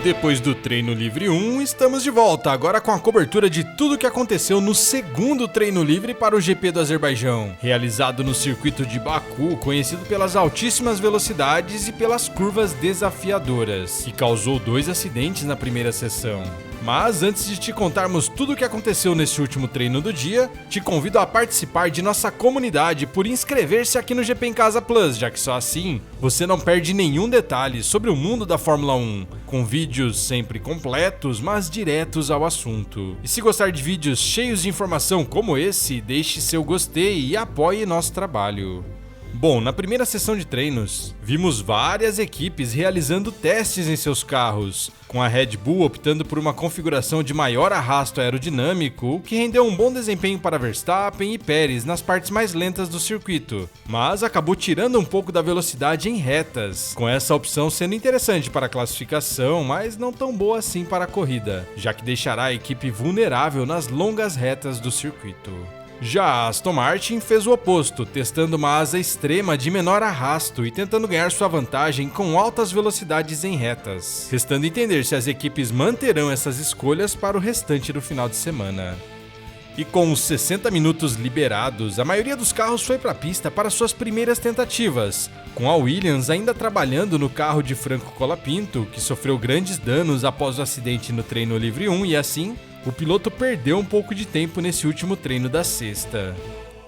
Depois do treino livre 1, estamos de volta, agora com a cobertura de tudo o que aconteceu no segundo treino livre para o GP do Azerbaijão, realizado no circuito de Baku, conhecido pelas altíssimas velocidades e pelas curvas desafiadoras, que causou 2 acidentes na primeira sessão. Mas antes de te contarmos tudo o que aconteceu nesse último treino do dia, te convido a participar de nossa comunidade por inscrever-se aqui no GP em Casa Plus, já que só assim você não perde nenhum detalhe sobre o mundo da Fórmula 1, com vídeos sempre completos, mas diretos ao assunto. E se gostar de vídeos cheios de informação como esse, deixe seu gostei e apoie nosso trabalho. Bom, na primeira sessão de treinos, vimos várias equipes realizando testes em seus carros, com a Red Bull optando por uma configuração de maior arrasto aerodinâmico, o que rendeu um bom desempenho para Verstappen e Pérez nas partes mais lentas do circuito, mas acabou tirando um pouco da velocidade em retas, com essa opção sendo interessante para a classificação, mas não tão boa assim para a corrida, já que deixará a equipe vulnerável nas longas retas do circuito. Já a Aston Martin fez o oposto, testando uma asa extrema de menor arrasto e tentando ganhar sua vantagem com altas velocidades em retas, restando entender se as equipes manterão essas escolhas para o restante do final de semana. E com os 60 minutos liberados, a maioria dos carros foi para a pista para suas primeiras tentativas, com a Williams ainda trabalhando no carro de Franco Colapinto, que sofreu grandes danos após o acidente no treino livre 1 e assim, o piloto perdeu um pouco de tempo nesse último treino da sexta.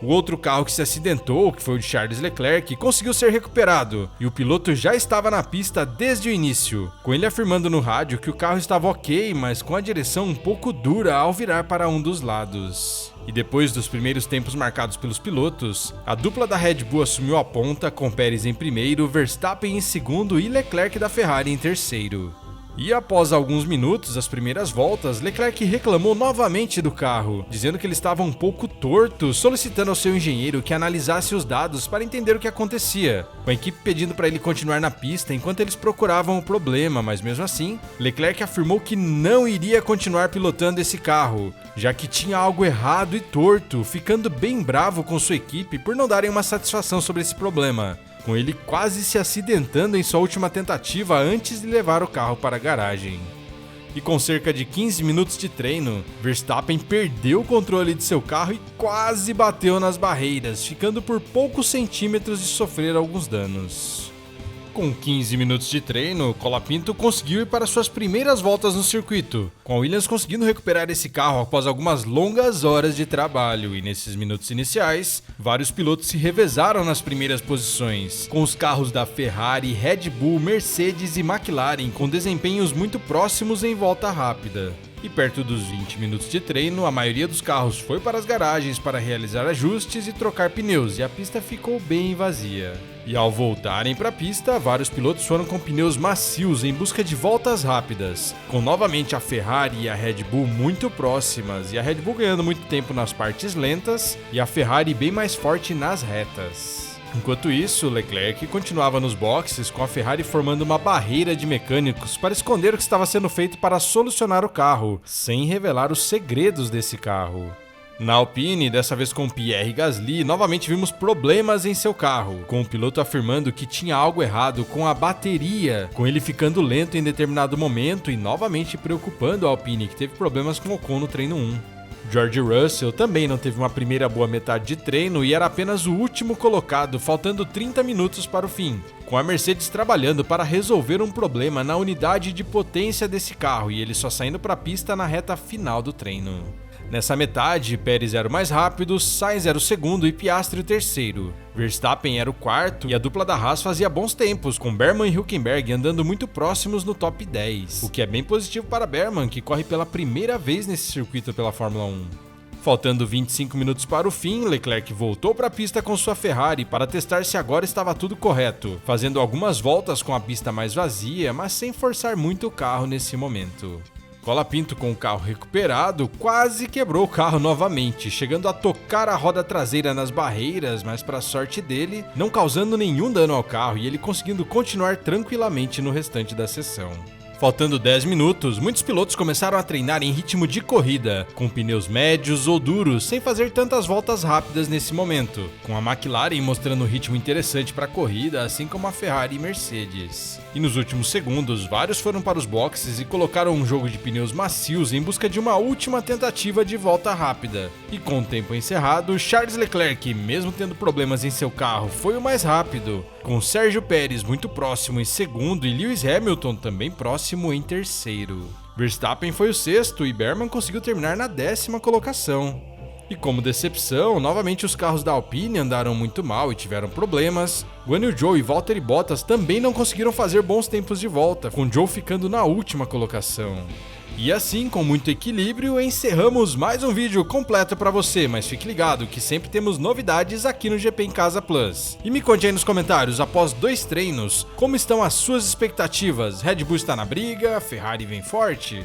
O outro carro que se acidentou, que foi o de Charles Leclerc, conseguiu ser recuperado, e o piloto já estava na pista desde o início, com ele afirmando no rádio que o carro estava ok, mas com a direção um pouco dura ao virar para um dos lados. E depois dos primeiros tempos marcados pelos pilotos, a dupla da Red Bull assumiu a ponta, com Pérez em primeiro, Verstappen em segundo e Leclerc da Ferrari em terceiro. E após alguns minutos das primeiras voltas, Leclerc reclamou novamente do carro, dizendo que ele estava um pouco torto, solicitando ao seu engenheiro que analisasse os dados para entender o que acontecia, com a equipe pedindo para ele continuar na pista enquanto eles procuravam o problema, mas mesmo assim, Leclerc afirmou que não iria continuar pilotando esse carro, já que tinha algo errado e torto, ficando bem bravo com sua equipe por não darem uma satisfação sobre esse problema, com ele quase se acidentando em sua última tentativa antes de levar o carro para a garagem. E com cerca de 15 minutos de treino, Verstappen perdeu o controle de seu carro e quase bateu nas barreiras, ficando por poucos centímetros de sofrer alguns danos. Com 15 minutos de treino, Colapinto conseguiu ir para suas primeiras voltas no circuito, com a Williams conseguindo recuperar esse carro após algumas longas horas de trabalho, e nesses minutos iniciais, vários pilotos se revezaram nas primeiras posições, com os carros da Ferrari, Red Bull, Mercedes e McLaren com desempenhos muito próximos em volta rápida. E perto dos 20 minutos de treino, a maioria dos carros foi para as garagens para realizar ajustes e trocar pneus, e a pista ficou bem vazia. E ao voltarem para a pista, vários pilotos foram com pneus macios em busca de voltas rápidas, com novamente a Ferrari e a Red Bull muito próximas, e a Red Bull ganhando muito tempo nas partes lentas, e a Ferrari bem mais forte nas retas. Enquanto isso, Leclerc continuava nos boxes com a Ferrari formando uma barreira de mecânicos para esconder o que estava sendo feito para solucionar o carro, sem revelar os segredos desse carro. Na Alpine, dessa vez com Pierre Gasly, novamente vimos problemas em seu carro, com o piloto afirmando que tinha algo errado com a bateria, com ele ficando lento em determinado momento e novamente preocupando a Alpine, que teve problemas com o Ocon no treino 1. George Russell também não teve uma primeira boa metade de treino e era apenas o último colocado, faltando 30 minutos para o fim, com a Mercedes trabalhando para resolver um problema na unidade de potência desse carro e ele só saindo para a pista na reta final do treino. Nessa metade, Pérez era o mais rápido, Sainz era o segundo e Piastri o terceiro. Verstappen era o quarto e a dupla da Haas fazia bons tempos, com Berman e Hülkenberg andando muito próximos no top 10, o que é bem positivo para Berman, que corre pela primeira vez nesse circuito pela Fórmula 1. Faltando 25 minutos para o fim, Leclerc voltou para a pista com sua Ferrari para testar se agora estava tudo correto, fazendo algumas voltas com a pista mais vazia, mas sem forçar muito o carro nesse momento. Colapinto, com o carro recuperado, quase quebrou o carro novamente, chegando a tocar a roda traseira nas barreiras, mas para sorte dele, não causando nenhum dano ao carro e ele conseguindo continuar tranquilamente no restante da sessão. Faltando 10 minutos, muitos pilotos começaram a treinar em ritmo de corrida, com pneus médios ou duros, sem fazer tantas voltas rápidas nesse momento, com a McLaren mostrando um ritmo interessante para a corrida, assim como a Ferrari e Mercedes. E nos últimos segundos, vários foram para os boxes e colocaram um jogo de pneus macios em busca de uma última tentativa de volta rápida. E com o tempo encerrado, Charles Leclerc, mesmo tendo problemas em seu carro, foi o mais rápido, com Sérgio Pérez muito próximo em segundo e Lewis Hamilton também próximo em terceiro. Verstappen foi o sexto e Berman conseguiu terminar na 10ª colocação. E como decepção, novamente os carros da Alpine andaram muito mal e tiveram problemas. Guan Yu Zhou e Valtteri Bottas também não conseguiram fazer bons tempos de volta, com Zhou ficando na última colocação. E assim, com muito equilíbrio, encerramos mais um vídeo completo para você, mas fique ligado que sempre temos novidades aqui no GP em Casa Plus. E me conte aí nos comentários, após 2 treinos, como estão as suas expectativas? Red Bull está na briga? Ferrari vem forte?